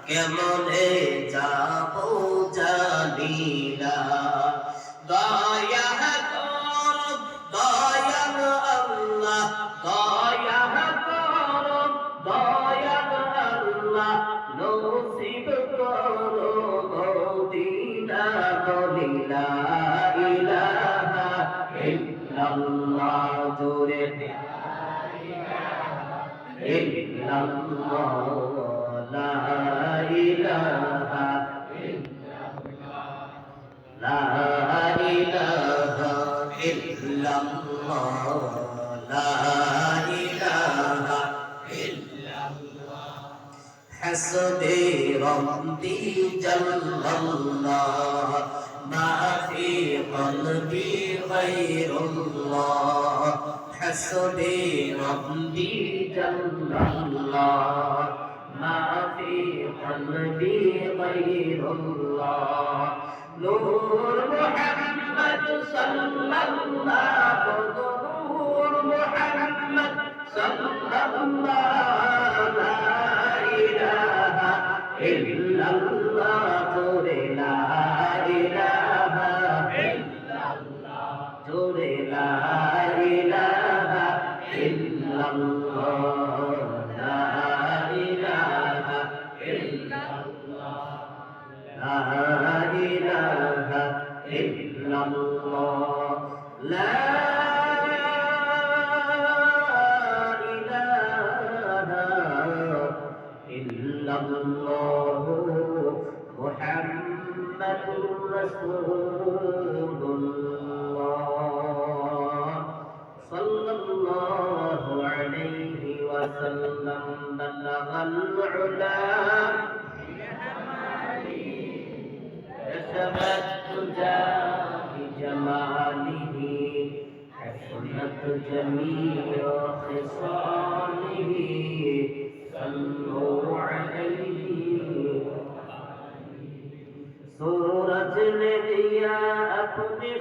কেমনে যাব জানি না। দয়া কর দয়াল আল্লাহ, দয়া কর দয়াল আল্লাহ, নসিব করো মদিনা। বলি লা ইলাহা ইল্লাল্লাহ, জোরে ইল্লাল্লাহ, লা ইলাহা লা ইলাহা ইল্লাল্লাহ, লা ইলাহা حسبي ربي جل الله، ما في قلبي غير الله. حسبي ربي جل الله، ما في قلبي غير الله. نور محمد صلى الله، نور محمد صلى الله، لا إله إلا الله، لا إله إلا الله، لا إله إلا الله، لا إله إلا الله، لا إله إلا الله، لا إلا الله، محمد رسول الله صلى الله عليه وسلم. بلغ العلا كشف الدجى بجماله، حسنت جميع خصاله. صلوا عليه. सूरज ने दिया अपने